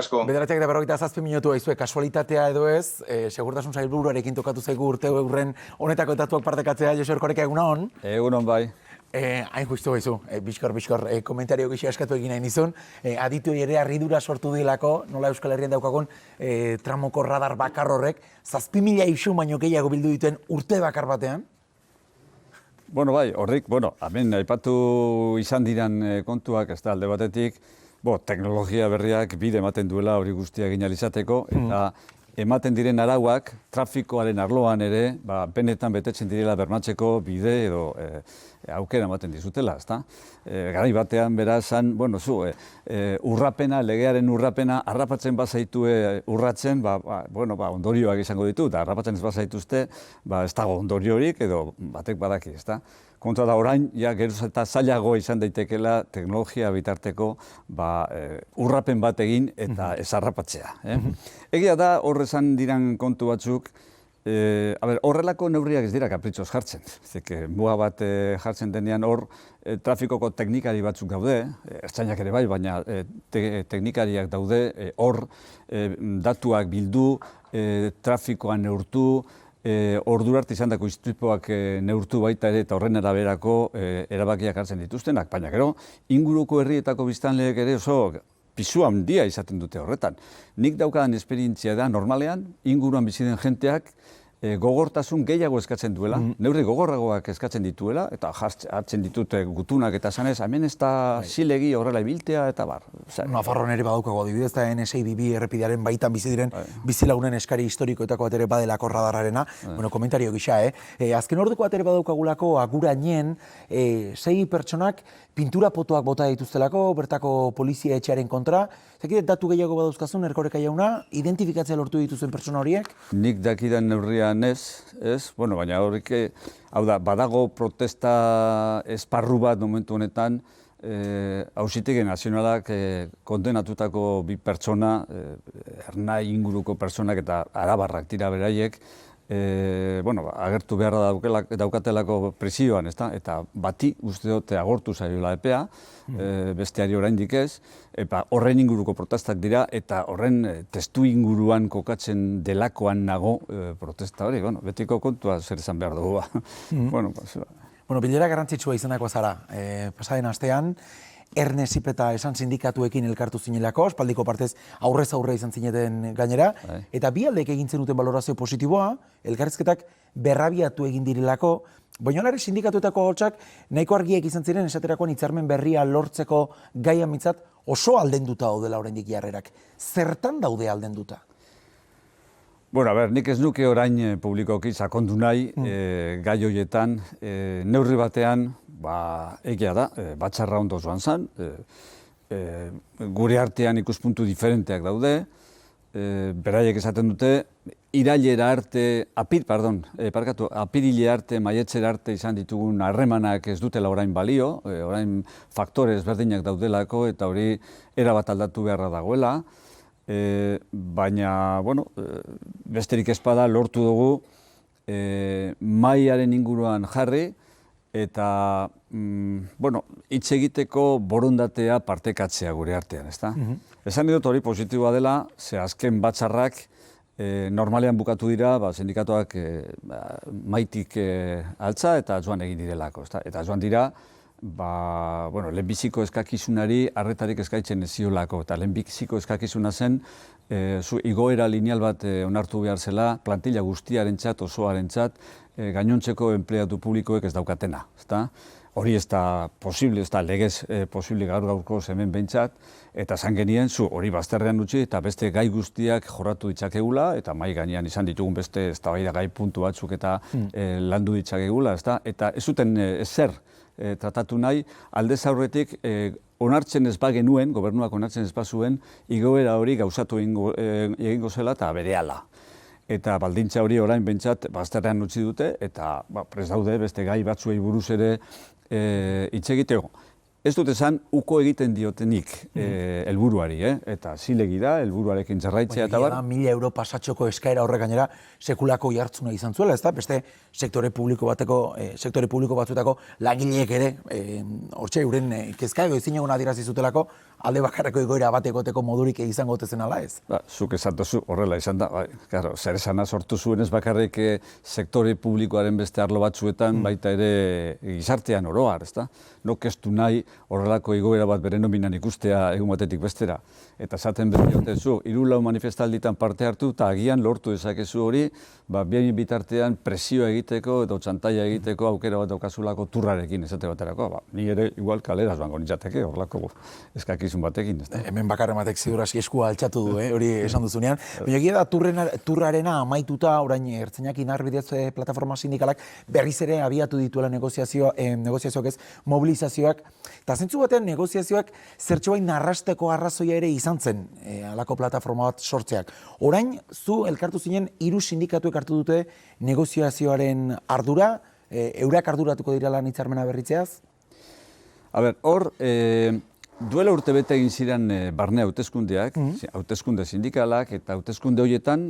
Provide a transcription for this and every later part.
Asko. Bederatziak eta 47 minutu aizue, kasualitatea edo ez, segurtasun sailburuarekin tokatu zaigu urte eurren honetako datuak partekatzea, Josu Erkoreka, egunon? Egunon bai. Hain justu baizu, bizkor, komentario gixi askatu egin nahi nizun, aditu ere harridura sortu dilako, nola Euskal Herrian daukagun tramoko radar bakar horrek, 7.000 isu baino gehiago bildu dituen urte bakar batean? Bueno, bai, horrik, hemen aipatu izan diran kontuak, ez da, alde batetik, teknologia berriak bide ematen duela hori guztia egin ahal izateko, eta ematen diren arauak, trafikoaren arloan ere, benetan betetzen direla bermatzeko bide edo aukera ematen dizutela, ezta? Garai batean, beraz, urrapena, legearen urrapena, harrapatzen bazaitue urratzen, ondorioak izango ditu, eta harrapatzen ez bazaituzte, ez dago ondoriorik edo batek badaki, ezta? Kontua da orain, geroz eta zailago izan daitekela teknologia bitarteko urrapen bat egin eta ez harrapatzea. Egia da, horrezan diran kontu batzuk, horrelako neurriak ez dira kapritxoz jartzen. Muga bat jartzen denean hor trafikoko teknikari batzuk daude, ertzainak ere bai, baina teknikariak daude, hor datuak bildu, trafikoan neurtu, ordura arte izan dako istripuak neurtu baita ere eta horren araberako erabakiak hartzen dituztenak, baina gero inguruko herrietako biztanleek ere oso pisu handia izaten dute horretan. Nik daukadan esperientzia da normalean inguruan bizi den jenteak gogortasun gehiago eskatzen duela, neurri gogorragoak eskatzen dituela, eta hartzen ditute gutunak eta zanez, hemen ez da zilegi horrela ibiltea eta bar. Nafarroan ere badaukago adibidez, eta N6 errepidearen baitan bizi diren bizilagunen eskari historikoetako bat ere badelako radarrarena, komentario gisa, azken orduko bat ere badaukagulako agurainen 6 pertsonak pintura potoak bota dituztelako, bertako polizia etxearen kontra, zekide datu gehiago badauzkazun, Erkoreka jauna, identifikatzea lortu dituzuen pertsona horiek? Nik dakidan neurrian ez, baina horrik, hau da, badago protesta esparru bat momentu honetan, Auzitegi Nazionalak kondenatutako bi pertsona, Ernai inguruko pertsonak eta arabarrak dira beraiek, agertu beharra daukatelako presioan, eta bati uste dute agortu zaiola epea, besteari oraindik ez, eta horren inguruko protestak dira, eta horren testu inguruan kokatzen delakoan nago protesta hori, betiko kontua zer esan behar dugu. Bilera garrantzitsua izanako zara, pasaden astean, Erne Zipeta esan sindikatuekin elkartu zinelako, espaldiko partez aurrez aurre izan zineten gainera, eta bi aldeek egin zenuten balorazio positiboa, elkarrizketak berrabiatu egin direlako, baina olare sindikatuetako hotxak nahiko argiek izan ziren esaterakoan hitzarmen berria lortzeko gaia mitzat oso aldenduta daudela oraindik jarrerak. Zertan daude aldenduta? Nik ez nuke orain publikoki sakondu nahi gai horietan, neurri batean, egia da, batzarra ondo joan zen, gure artean ikuspuntu diferenteak daude, beraiek esaten dute, apirile arte, maiatzera arte izan ditugun harremanak ez dutela orain balio, orain faktore ezberdinak daudelako eta hori erabat aldatu beharra dagoela, baina, besterik ezpada lortu dugu mahaiaren inguruan jarri eta, hitz egiteko borondatea partekatzea gure artean, ezta? Esan dut hori positiboa dela, ze azken batzarrak normalean bukatu dira, sindikatuak maitik altza eta joan egin direlako, ezta? Eta joan dira, lehenbiziko eskakizunari arretarik eskaitzen ez ziolako, eta lehenbiziko eskakizuna zen igoera lineal bat onartu behar zela, plantilla guztiarentzat, osoarentzat, gainontzeko enpleatu publikoek ez daukatena. Hori ez da posible, ez da legez posible gaur-gaurko hemen behintzat, eta esan genien hori bazterrean utzi eta beste gai guztiak jorratu ditzakegula, eta mahai gainean izan ditugun beste eztabaida gai puntu batzuk eta landu ditzakegula, eta ez zuten ezer tratatu nahi, aldez aurretik onartzen ez bagenuen, gobernuak onartzen ez bazuen, igoera hori gauzatu egingo zela eta berehala. Eta baldintza hori orain behintzat bazterrean utzi dute, eta prest daude beste gai batzuei buruz ere hitz egiteko. Ez dut esan, uko egiten diotenik helburuari, eta zilegi da, helburuarekin jarraitzea eta bar. 1.000 euro pasatxoko eskaera horrek gainera sekulako jartzuna izan zuela, ez da? Beste sektore publiko batzuetako langileek ere, hortxe euren kezka edo ezin egon adierazi zutelako, alde bakarreko egoera bat egoteko modurik izango otezen ala ez? Zuk esan duzu, horrela izan da, zer esana sortu zuen ez bakarrik sektore publikoaren beste arlo batzuetan, baita ere gizartean oroar, ez da? Nok ez du nahi horrelako egoera bat bere nominan ikustea egun batetik bestera. Eta esaten behar hiru manifestalditan parte hartu eta agian lortu dezakezu hori, bien bitartean presioa egiteko edo txantaia egiteko aukera bat daukazulako turrarekin esate baterako. Ni ere igual kalera joango nintzateke horrelako eskakizun batekin. Hemen bakarren batek zidur aski eskua altxatu du, hori esan duzunean. Baina egia da turrarena amaituta orain ertzainak inarbidez plataforma sindikalak berriz ere abiatu dituela negoziazioak ez, mobilizazioak. Eta zentzu batean negoziazioak zertxo bain narrasteko arrazoia ere izan zen halako plataforma bat sortzeak. Orain, zu elkartu zinen 3 sindikatuek hartu dute negoziazioaren ardura, eurak arduratuko dira lan hitzarmena berritzeaz? Hor, duela urtebete egin ziren barne hauteskundeak, hauteskunde sindikalak eta hauteskunde horietan,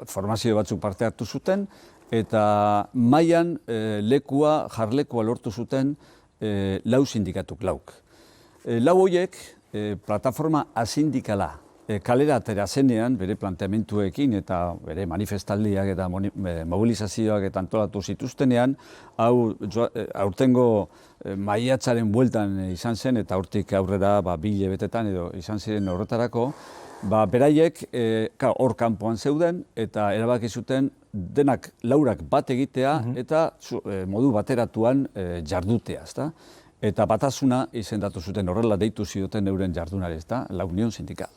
formazio batzuk parte hartu zuten, eta mailan jarlekua lortu zuten 4 sindikatuk. Lau horiek, plataforma asindikala kalera atera zenean, bere planteamentuekin eta bere manifestaldiak eta mobilizazioak eta antolatu zituztenean, aurtengo maiatzaren bueltan izan zen, eta hortik aurrera 2 hilabetetan edo izan ziren horretarako, beraiek hor kanpoan zeuden eta erabaki zuten denak 4 bat egitea eta modu bateratuan jardutea, ezta? Eta batasuna izendatu zuten horrela deitu zioten euren jardunari, ezta? La Unión Sindical.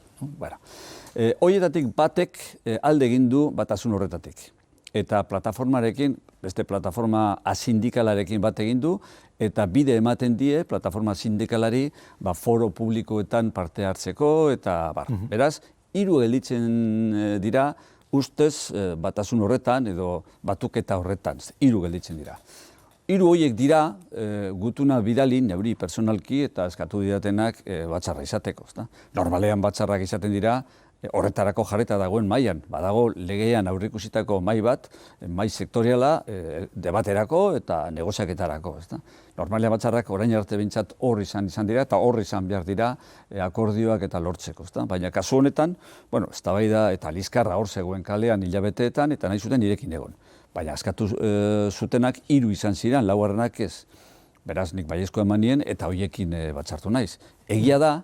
Horietatik batek alde egin du batasun horretatik. Eta plataformarekin, beste plataforma asindikalarekin bat egin du, eta bide ematen die plataforma sindikalari foro publikoetan parte hartzeko, eta beraz, 3 gelditzen dira, ustez batasun horretan edo batuketa horretan, 3 gelditzen dira. 3 horiek dira gutuna bidali neuri personalki eta eskatu didatenak batzarra izateko. Normalean batzarrak izaten dira horretarako jarreta dagoen mailan. Badago legean aurreikusitako mai bat, mai sektoriala debaterako eta negoziaketarako. Normalean batzarrak orain arte behintzat hor izan dira eta hor izan behar dira akordioak eta lortzeko. Baina kasu honetan, eztabaida eta liskarra hor zegoen kalean hilabeteetan eta nahi zuten nirekin egon. Baina askatu zutenak 3 izan ziren, 4 ez. Beraz, nik baiezko eman nien eta horiekin batzartu naiz. Egia da,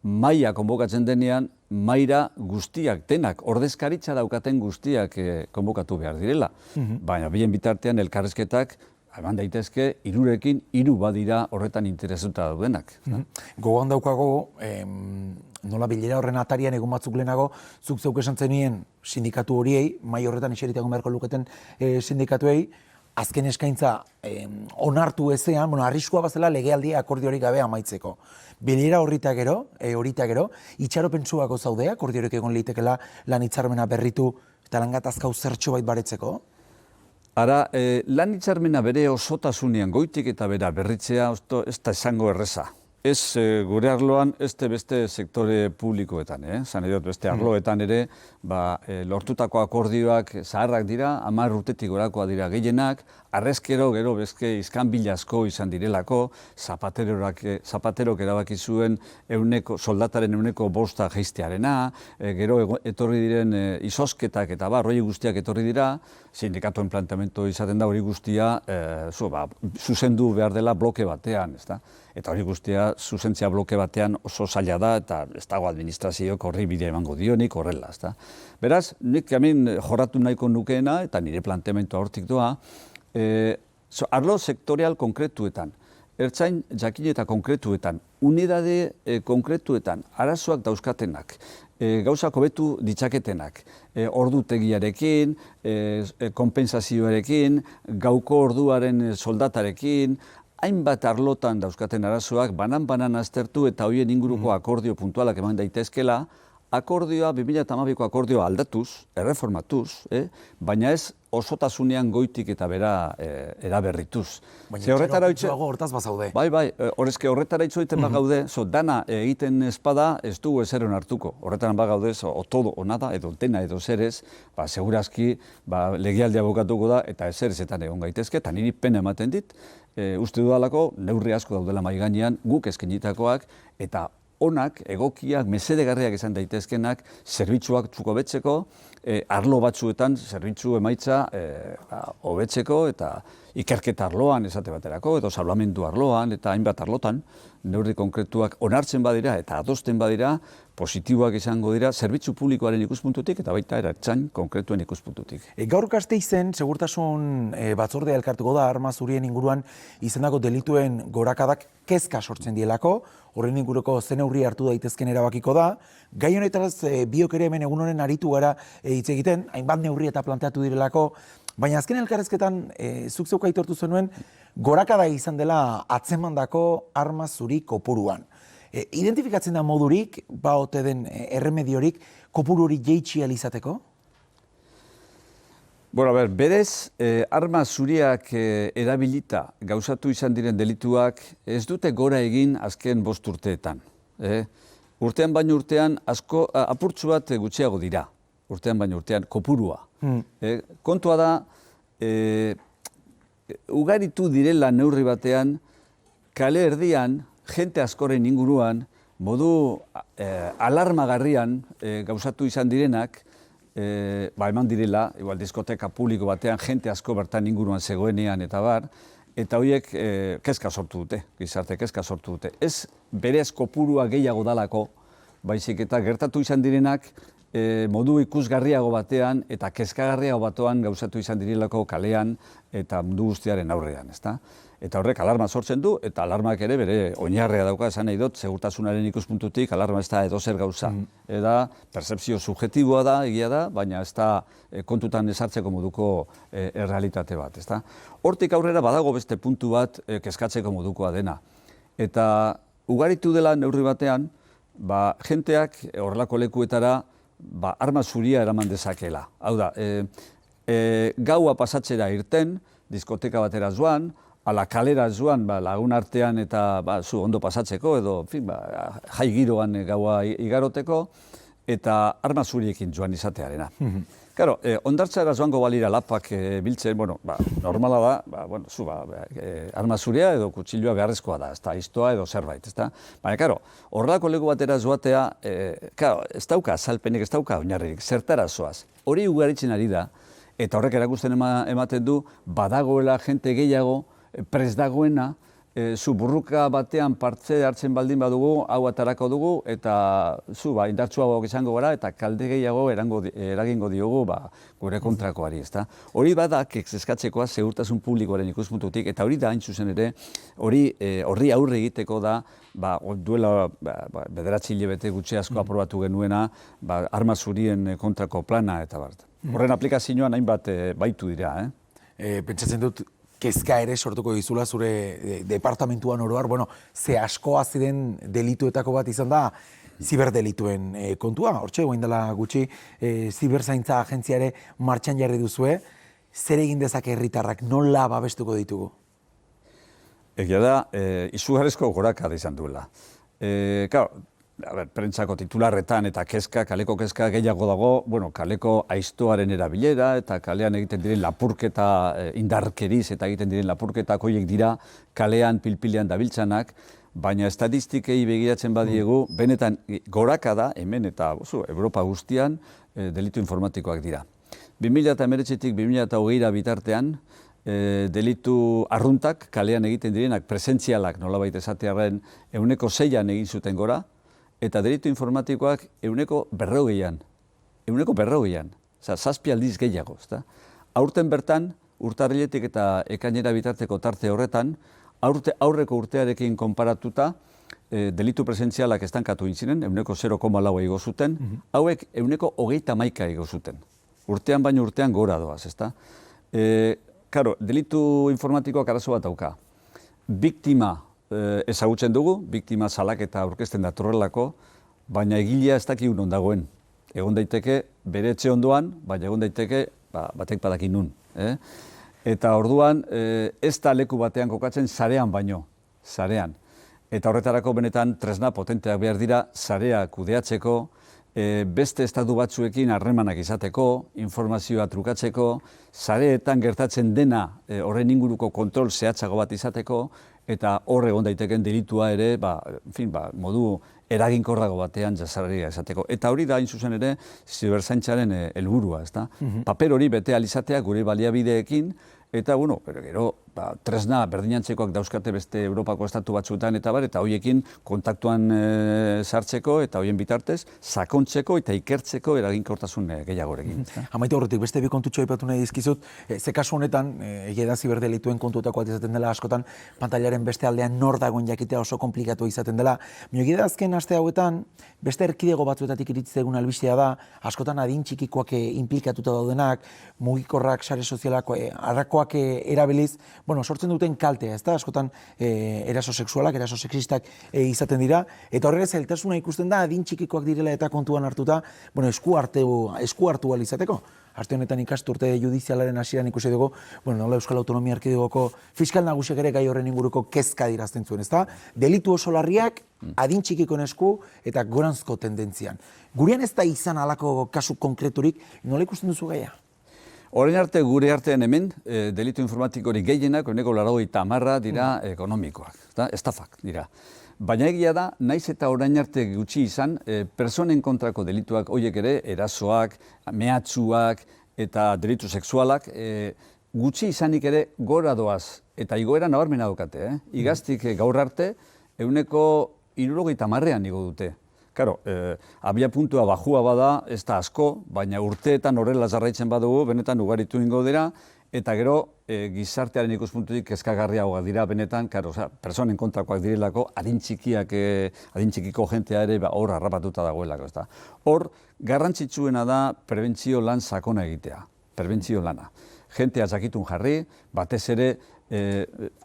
maila konbokatzen denean, maila guztiak, denak, ordezkaritza daukaten guztiak konbokatu behar direla. Baina, bien bitartean elkarrezketak, eman daitezke, 3rekin 3 badira horretan interesuta daudenak. Gogoan daukago, nola bilera horren atarian egun batzuk lehenago, zuk zeuk esan zenien sindikatu horiei, mai horretan iseritagun beharko luketen sindikatuei, azken eskaintza onartu ezean, arriskua bazela legealdia akordiorik gabe amaitzeko. Bilera horita gero, itxaropentsuako zaude, akordiorik egon litekela lan hitzarmena berritu eta lan gatazkau zertxo bait baretzeko? Ara, lan hitzarmena bere osotasunean goitik eta bera berritzea ez da esango erreza. Ez gure arloan, ez beste sektore publikoetan, zan edot beste arloetan ere, lortutako akordioak zaharrak dira, 10 urtetik gorakoa dira gehienak, arrezkero gero bezke izkanbilazko izan direlako, zapaterok erabaki zuen soldataren 5% jaistearena, gero etorri diren izosketak eta roi guztiak etorri dira, sindikatuen planteamendu izaten da hori guztia zuzendu behar dela bloke batean, eta hori guztia zuzentzia bloke batean oso zaila da eta ez dago administrazioak horri bide emango dionik horrela. Beraz, nik hemen jorratu nahiko nukeena eta nire planteamentua hortik doa, arlo sektorial konkretuetan, ertzain jakin eta konkretuetan, unidade konkretuetan, arazoak dauzkatenak, gauzak hobetu ditzaketenak, ordutegiarekin, konpensazioarekin, gauko orduaren soldatarekin, hainbat arlotan dauzkaten arazoak banan aztertu eta horien inguruko akordio puntualak eman daitezkela, akordioa, 2012ko akordioa aldatuz, erreformatuz, baina ez osotasunean goitik eta bera eraberrituz. Baina itxoago hortaz bazaude. Bai, horretara itxoiten bagaude, dana egiten espada ez dugu ezeren hartuko. Horretan bagaude, o todo o nada, edo dena edo zerez, segurazki legialdia bukatuko da, eta ezerezetan egon gaitezke, eta niri pena ematen dit, uste dudalako, neurri asko daudela mahai gainean, guk eskenitakoak, eta onak, egokiak, mesedegarriak izan daitezkenak, zerbitzuak hobetzeko, arlo batzuetan zerbitzu emaitza hobetzeko eta ikerketa arloan esate baterako, edo salvamendu arloan eta hainbat arlotan, neurri konkretuak onartzen badira eta adosten badira, positiboak izango dira, zerbitzu publikoaren ikuspuntutik eta baita ertzain konkretuen ikuspuntutik. Gaur Gasteizen, segurtasun batzordea elkartuko da, arma zurien inguruan izandako delituen gorakadak kezka sortzen dielako, horren inguruko zen neurri hartu daitezken erabakiko da. Gai honetaraz biok ere hemen egun honen aritu gara hitz egiten, hainbat neurri eta planteatu direlako, baina azken elkarrezketan zuk zeuk aitortu zenuen gorakada izan dela atzemandako arma zuri kopuruan. Identifikatzen da modurik, ote den erremediorik, kopuru hori jeitsi ahal izateko? Berez, arma zuriak erabilita gauzatu izan diren delituak ez dute gora egin azken 5 urteetan. Urtean baino urtean asko apurtzu bat gutxiago dira. Urtean baino urtean kopurua. Kontua da, ugaritu direla neurri batean, kale erdian, jente askoren inguruan, modu alarmagarrian gauzatu izan direnak, eman direla, igual diskoteka publiko batean, jente asko bertan inguruan zegoenean eta bar, eta horiek kezka sortu dute, gizarte kezka sortu dute. Ez berez kopurua gehiago dalako, baizik eta gertatu izan direnak, modu ikusgarriago batean eta kezkagarriago batoan gauzatu izan direlako kalean eta mundu guztiaren aurrean, ezta? Eta horrek alarma sortzen du, eta alarmak ere bere oinarria dauka, esan nahi dut, segurtasunaren ikuspuntutik, alarma ez da edozer gauza. Eta percepzio subjetiboa da, egia da, baina ez da kontutan esartzeko moduko errealitate bat, ezta? Hortik aurrera badago beste puntu bat kezkatzeko modukoa dena. Eta ugaritu dela neurri batean, jenteak horrelako lekuetara arma zuria eraman dezakela. Hau da, gaua pasatzera irten, diskoteka batera joan, ala kalera joan lagun artean eta zu ondo pasatzeko edo jai giroan gaua igaroteko eta arma zuriekin joan izatearena. Claro, ondartzara joango balira lapak biltzen, normala da, arma zuria edo kutsilloa beharrezkoa da, ez da, iztoa edo zerbait, ez da. Baina, claro, horrelako leku batera joatea, ez dauka azalpenik, ez dauka oinarririk, zertara zoaz. Hori ugaritzen ari da, eta horrek erakusten ematen du, badagoela jente gehiago, prest dagoena, zu burruka batean parte hartzen baldin badugu, hau atarako dugu, eta zu indartsuagoak izango gara, eta kalde gehiago eragingo diogu gure kontrakoari, ezta? Hori badak kezkatzekoa segurtasun publikoaren ikuspuntutik, eta hori da hain zuzen ere, horri aurre egiteko da, duela 9 hilabete gutxi asko aprobatu genuena, arma zurien kontrako plana eta bat. Horren aplikazioan hainbat baitu dira, Pentsatzen dut, kezka ere sortuko dizula zure departamentuan oroar, ze askoa ziren delituetako bat izan da, ziberdelituen kontua. Hortxe, guain dela gutxi, ziberzaintza agentziare martxan jarri duzue, zer egin dezake herritarrak, nola babestuko ditugu? Egia da, izugarrizko gorakada izan duela. Prentsako titularretan eta kaleko kezka gehiago dago, kaleko aiztoaren erabilera eta kalean egiten diren lapurketa indarkeriz eta egiten diren lapurketak horiek dira kalean pilpilean dabiltzanak, baina estatistikei begiratzen badiegu, benetan gorakada hemen eta Europa guztian delitu informatikoak dira. 2019-tik 2020 bitartean, delitu arruntak kalean egiten direnak presentzialak nolabait esatearren 6% egin zuten gora, eta delitu informatikoak 40%. 40%. 7 aldiz gehiago. Aurten bertan, urtarriletik eta ekainera bitarteko tarte horretan, aurreko urtearekin konparatuta, delitu presentzialak estankatu intzinen, 0,4 igo zuten, hauek 21% igo zuten. Urtean baino urtean gora doaz, ezta? Delitu informatikoak arazo bat dauka. Biktima ezagutzen dugu, biktima salaketa aurkezten datorrelako, baina egilea ez dakigu non dagoen. Egon daiteke bere etxe ondoan, baina egon daiteke batek badakin nun. Eta orduan ez da leku batean kokatzen sarean baino, sarean. Eta horretarako benetan tresna potenteak behar dira sarea kudeatzeko, beste estatu batzuekin harremanak izateko, informazioa trukatzeko, sareetan gertatzen dena horren inguruko kontrol zehatzago bat izateko, eta hor egon daiteken delitua ere, modu eraginkorrago batean jasarria esateko. Eta hori da, hain zuzen ere, ziberzaintzaren helburua, ezta? Paper hori bete alizatea gure baliabideekin, eta, pero gero, tresna berdinantzekoak dauzkate beste Europako estatu batzuetan eta horiekin kontaktuan sartzeko eta horien bitartez, sakontzeko eta ikertzeko eraginkortasun gehiagorekin. Amaitu horretik, beste bi kontutxo aipatu nahi dizkizut, ze kasu honetan, egia da ziberdelituen kontuetako bat izaten dela askotan, pantailaren beste aldean nor dagoen jakitea oso komplikatu izaten dela. Egia da azken aste hauetan, beste erkidego batzuetatik iritsi egun albistea da, askotan adin txikikoak inplikatuta daudenak, mugikorrak, sare sozialak, harrakoak erabiliz, sortzen duten kaltea, ez da, askotan eraso sexualak, eraso sexistak izaten dira, eta horrela zailtasuna ikusten da, adin txikikoak direla eta kontuan hartuta, esku hartu ahal izateko. Aste honetan ikasturte judizialaren hasieran ikusi dugu, nola Euskal Autonomia Erkidegoko fiskal nagusiak ere gai horren inguruko kezka dirazten zuen, ez da? Delitu oso larriak, adin txikikoen esku eta goranzko tendentzian. Gurean ez da izan halako kasu konkreturik, nola ikusten duzu gaia? Orain arte, gure artean hemen, delitu informatikorik gehienak, honeko 90% dira ekonomikoak, estafak dira. Baina egia da, naiz eta orain arte gutxi izan, personen kontrako delituak horiek ere, erasoak, mehatxuak eta delitu sexualak, gutxi izanik ere gora doaz, eta igoera nabarmena daukate. Igaztik gaur arte, 70%an igo dute. Karo, abia puntua bajua bada, ez da asko, baina urteetan horrela jarraitzen badugu, benetan ugaritu ingo dira, eta gero gizartearen ikuspuntutik kezkagarriagoak dira, benetan, karo, personen kontrakoak direlako, adin txikiko jentea ere hor harrapatuta dagoelako, ez da. Hor, garrantzitsuena da prebentzio lan sakona egitea, prebentzio lana. Jentea jakitun jarri, batez ere,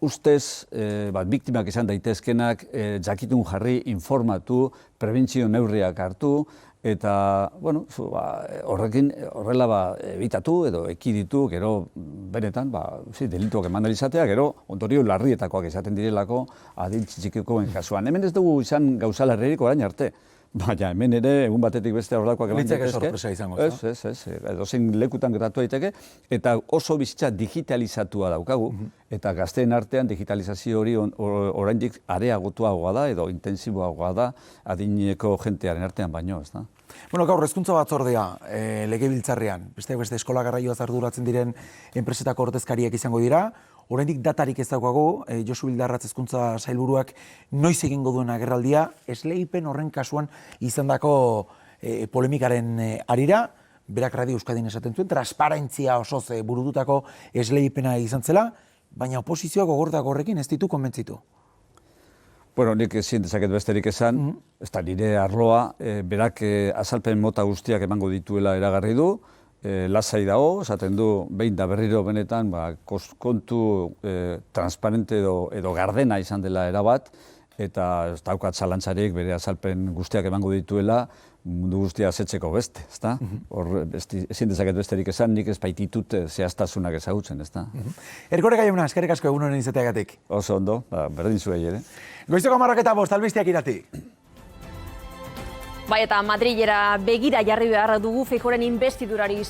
ustez, biktimak izan daitezkenak, jakitun jarri, informatu, prebentzio neurriak hartu, eta, horrela ebitatu edo ekiditu, gero, benetan, delituak eman izatea, gero, ondorio larrietakoak izaten direlako adin txikikoen kasuan. Hemen ez dugu izan gauza larririk orain arte. Baina, hemen ere, egun batetik beste horrelakoak eman daitezke. Litzake sorpresa izango, ez? Ez, edozein lekutan gertatu daiteke, eta oso bizitza digitalizatua daukagu, eta gazteen artean digitalizazio hori oraindik areagotuagoa da, edo intensiboagoa da, adineko jentearen artean baino, ez da? Gaur, hezkuntza batzordea legebiltzarrean, beste eskola garraioaz arduratzen diren enpresetako ordezkariak izango dira, oraindik datarik ez daukagu, Josu Bildarratz hezkuntza sailburuak noiz egingo duen agerraldia, esleipen horren kasuan izandako polemikaren harira, berak Radio Euskadin esaten zuen, transparentzia osoz burututako esleipena izan zela, baina oposizioak gogortako horrekin ez ditu konbentzitu. Nik ezin dezaket besterik esan, ez da nire arloa, berak azalpen mota guztiak emango dituela eragarri du, lasai dago, esaten du, behin da berriro benetan, kontu transparente edo gardena izan dela erabat, eta ez daukat zalantzarik bere azalpen guztiak emango dituela, mundu guztia asetzeko beste, ezta? Hor, ezin dezaket besterik esan, nik ez baititut zehaztasunak ezagutzen, ezta? Erkoreka jauna, eskerrik asko egun honen izateagatik. Oso ondo, berdin zuei ere. Goizeko 10:05, albisteak irati. Bai, eta Madrilera begira jarri behar dugu Feijóoren inbestidurari